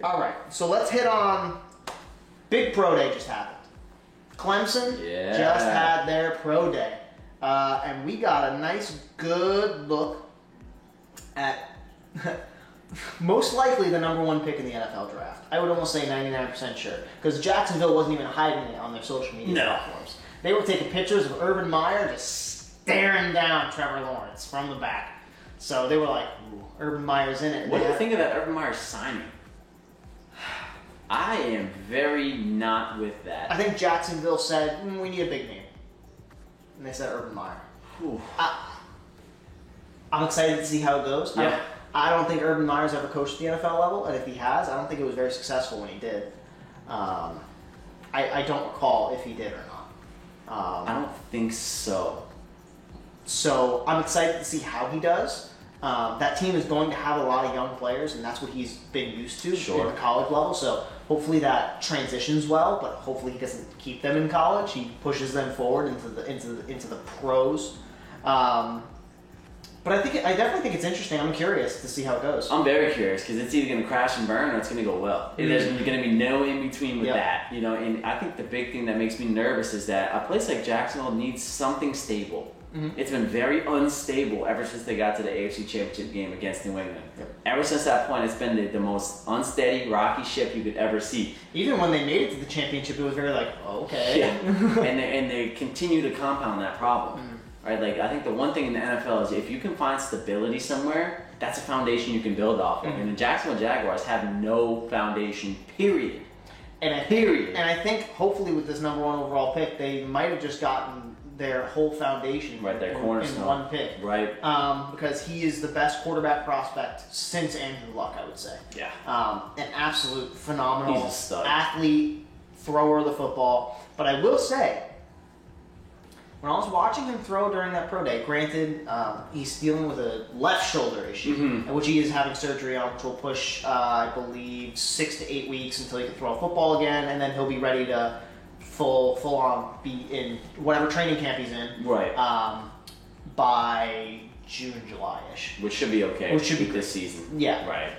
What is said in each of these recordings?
here. All right, so let's hit on big pro day just happened. Clemson just had their pro day, and we got a nice, good look at most likely the number one pick in the NFL draft. I would almost say 99% sure, because Jacksonville wasn't even hiding it on their social media platforms. They were taking pictures of Urban Meyer just staring down Trevor Lawrence from the back. So they were like, ooh, Urban Meyer's in it. What do you think of that Urban Meyer signing? I am very not with that. I think Jacksonville said, we need a big name. And they said Urban Meyer. I'm excited to see how it goes. Yeah. I don't think Urban Meyer's ever coached at the NFL level, and if he has, I don't think it was very successful when he did. I don't recall if he did or not. I don't think so. So I'm excited to see how he does. That team is going to have a lot of young players, and that's what he's been used to in the college level. So hopefully that transitions well, but hopefully he doesn't keep them in college. He pushes them forward into the pros. But I definitely think it's interesting. I'm curious to see how it goes. I'm very curious because it's either going to crash and burn or it's going to go well. There's going to be no in between with that, you know. And I think the big thing that makes me nervous is that a place like Jacksonville needs something stable. It's been very unstable ever since they got to the AFC Championship game against New England. Ever since that point, it's been the most unsteady, rocky ship you could ever see. Even when they made it to the championship, it was very like, okay. Yeah. and they continue to compound that problem. Right? Like, I think the one thing in the NFL is if you can find stability somewhere, that's a foundation you can build off of. And the Jacksonville Jaguars have no foundation, period. And I think hopefully with this number one overall pick, they might have just gotten their whole foundation their cornerstone in one pick. Right. Because he is the best quarterback prospect since Andrew Luck, I would say. Yeah. An absolute phenomenal He's a stud. athlete, thrower of the football. But I will say, when I was watching him throw during that pro day, granted, he's dealing with a left shoulder issue, which he is having surgery on, which will push, I believe, 6 to 8 weeks until he can throw a football again, and then he'll be ready to full on be in whatever training camp he's in. Right. By June, July-ish. Which should be okay. Which should be this season. Yeah. Right.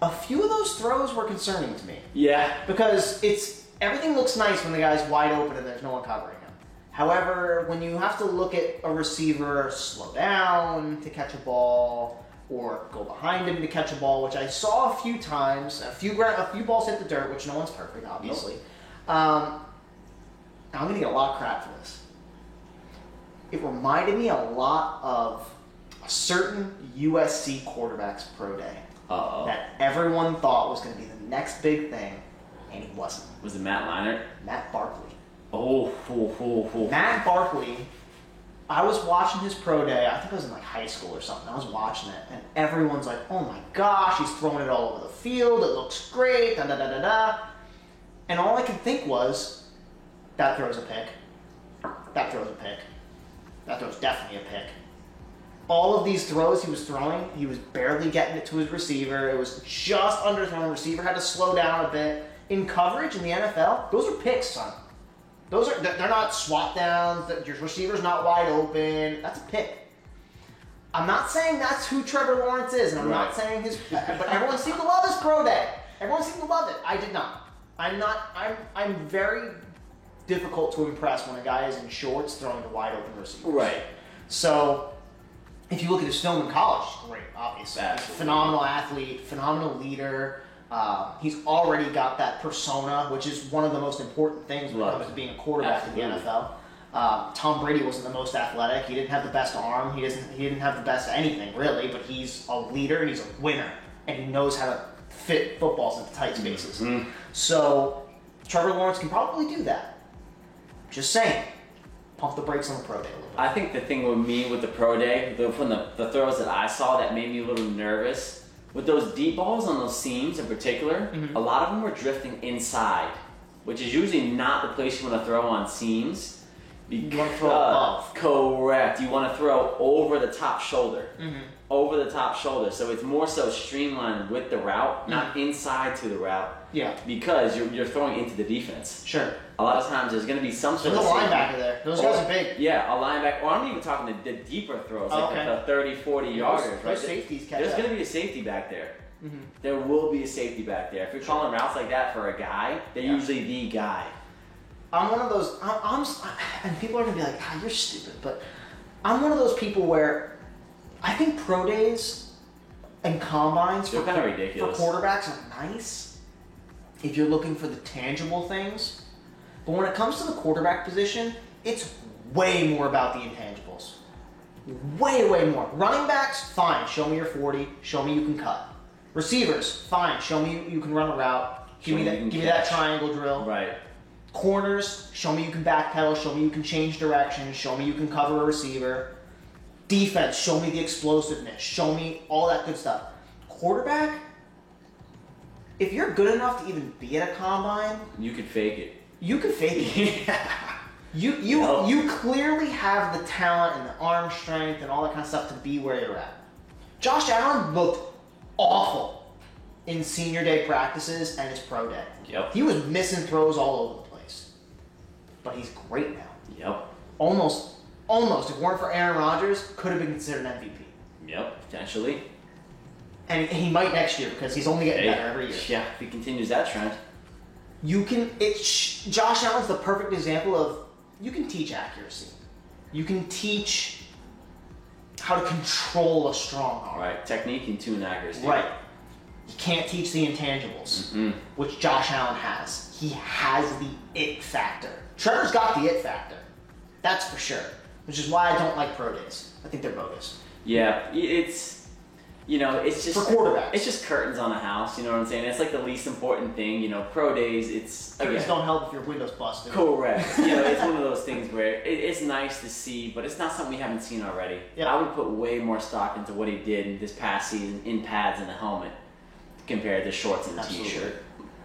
A few of those throws were concerning to me. Yeah. Because everything looks nice when the guy's wide open and there's no one covering him. However, when you have to look at a receiver slow down to catch a ball or go behind him to catch a ball, which I saw a few times, a few balls hit the dirt, which no one's perfect, obviously. I'm going to get a lot of crap for this. It reminded me a lot of a certain USC quarterback's pro day that everyone thought was going to be the next big thing, and he wasn't. Was it Matt Leinart? Matt Barkley. Matt Barkley, I was watching his pro day, I think I was in like high school or something, I was watching it, and everyone's like, oh my gosh, he's throwing it all over the field, it looks great, da-da-da-da-da. And all I could think was, that throws a pick, that throws a pick, that throws definitely a pick. All of these throws he was throwing, he was barely getting it to his receiver, it was just underthrown, the receiver had to slow down a bit. In coverage in the NFL, those are picks, son. They're not swat downs, your receiver's not wide open, that's a pick. I'm not saying that's who Trevor Lawrence is, and I'm not saying but everyone seemed to love his pro day. Everyone seemed to love it. I did not. I'm very difficult to impress when a guy is in shorts throwing to wide open receivers. Right. So, if you look at his film in college, great, obviously. He's a phenomenal athlete, phenomenal leader. He's already got that persona, which is one of the most important things when it comes to being a quarterback in the NFL. Tom Brady wasn't the most athletic. He didn't have the best arm. He didn't have the best anything, really, but he's a leader and he's a winner. And he knows how to fit footballs into tight spaces. So, Trevor Lawrence can probably do that. Just saying. Pump the brakes on the pro day a little bit. I think the thing with me with the pro day, from the throws that I saw that made me a little nervous, with those deep balls on those seams in particular, a lot of them were drifting inside, which is usually not the place you want to throw on seams. You want to throw above. Correct. You want to throw over the top shoulder. Over the top shoulder. So it's more so streamlined with the route, not inside to the route. Yeah. Because you're throwing into the defense. Sure. A lot of times there's going to be some sort There's of a linebacker there. Those guys are big. Yeah, a linebacker. Or I'm even talking the deeper throws, like the 30, 40 yarders. Those safeties catch There's up. going to be a safety back there. there will be a safety back there. If you're calling routes like that for a guy, they're usually the guy. I'm one of those, and people are going to be like, you're stupid, but I'm one of those people where I think pro days and combines They're kind of ridiculous. For quarterbacks are nice if you're looking for the tangible things. But when it comes to the quarterback position, it's way more about the intangibles. Way, way more. Running backs, fine. Show me your 40. Show me you can cut. Receivers, fine. Show me you can run a route. Give me that triangle drill. Right. Corners, show me you can backpedal. Show me you can change direction. Show me you can cover a receiver. Defense, show me the explosiveness. Show me all that good stuff. Quarterback, if you're good enough to even be at a combine, you could fake it. You could fake it. You clearly have the talent and the arm strength and all that kind of stuff to be where you're at. Josh Allen looked awful in senior day practices and his pro day. Yep. He was missing throws all over the place. But he's great now. Yep. Almost. If it weren't for Aaron Rodgers, could have been considered an MVP. Yep, potentially. And he might next year because he's only getting better every year. Yeah, if he continues that trend. Josh Allen's the perfect example of you can teach accuracy. You can teach how to control a strong arm. Right, technique and tune accuracy. Right. You can't teach the intangibles, which Josh Allen has. He has the it factor. Trevor's got the it factor. That's for sure. Which is why I don't like pro days. I think they're bogus. Yeah, it's just for quarterbacks. It's just curtains on a house. You know what I'm saying? It's like the least important thing. Pro days. It's curtains don't help if your window's busted. Correct. It's one of those things where it's nice to see, but it's not something we haven't seen already. Yep. I would put way more stock into what he did in this past season in pads and a helmet compared to shorts and a t-shirt.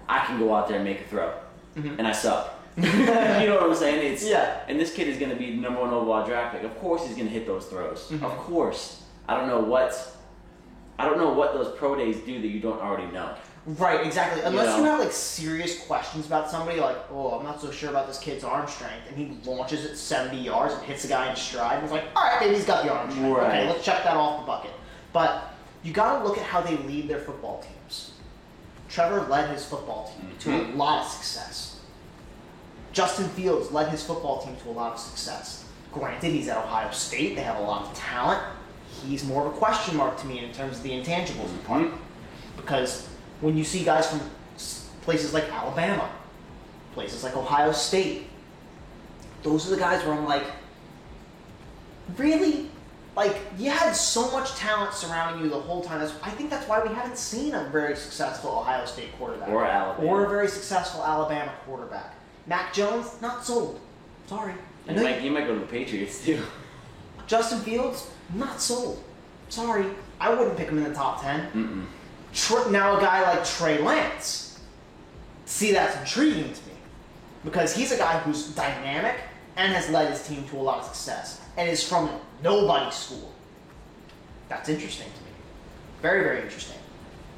I can go out there and make a throw, and I suck. You know what I'm saying? And this kid is going to be the number 1 overall draft pick. Of course, he's going to hit those throws. Of course. I don't know what those pro days do that you don't already know. Right, exactly. Unless you have like serious questions about somebody, like, I'm not so sure about this kid's arm strength, and he launches it 70 yards and hits a guy in stride, and it's like, all right, maybe he's got the arm strength. Right. Okay, let's check that off the bucket. But you got to look at how they lead their football teams. Trevor led his football team to a lot of success. Justin Fields led his football team to a lot of success. Granted, he's at Ohio State. They have a lot of talent. He's more of a question mark to me in terms of the intangibles part. Because when you see guys from places like Alabama, places like Ohio State, those are the guys where I'm like, really? Like, you had so much talent surrounding you the whole time. I think that's why we haven't seen a very successful Ohio State quarterback. Or Alabama. Or a very successful Alabama quarterback. Mac Jones, not sold. Sorry. He might go to the Patriots, too. Justin Fields, not sold. Sorry. I wouldn't pick him in the top 10. Now a guy like Trey Lance. See, that's intriguing to me. Because he's a guy who's dynamic and has led his team to a lot of success. And is from nobody's school. That's interesting to me. Very, very interesting.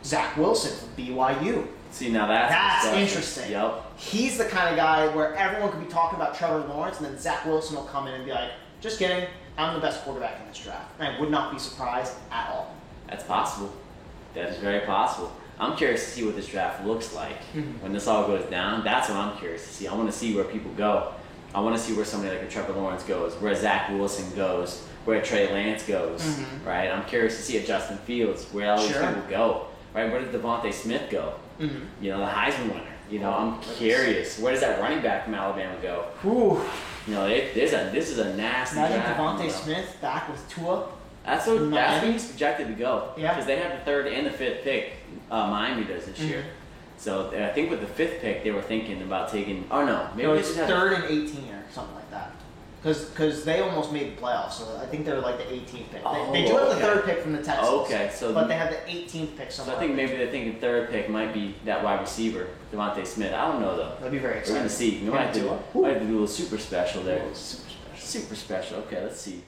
Zach Wilson from BYU. See, now that's interesting. Yep. He's the kind of guy where everyone could be talking about Trevor Lawrence, and then Zach Wilson will come in and be like, just kidding, I'm the best quarterback in this draft. And I would not be surprised at all. That's possible. That is very possible. I'm curious to see what this draft looks like when this all goes down. That's what I'm curious to see. I want to see where people go. I want to see where somebody like a Trevor Lawrence goes, where Zach Wilson goes, where Trey Lance goes, right? I'm curious to see if Justin Fields, where all these people go, right? Where did Devontae Smith go? The Heisman winner. I'm curious. Where does that running back from Alabama go? Whew. This is a nasty Imagine draft. Devontae Smith back with Tua. That's what he's projected to go. Yeah. Because they have the 3rd and the 5th pick. Miami does this year. So I think with the 5th pick, they were thinking about taking. Oh no, maybe it's 3rd and 18 or something like that. Because they almost made the playoffs, so I think they're like the 18th pick. They do have the 3rd pick from the Texans. Okay, but they have the 18th pick somewhere. So I think maybe they're thinking 3rd pick might be that wide receiver, Devontae Smith. I don't know though. That'd be very exciting. We're gonna see. We might have to do a little super special there. Super special. Okay, let's see.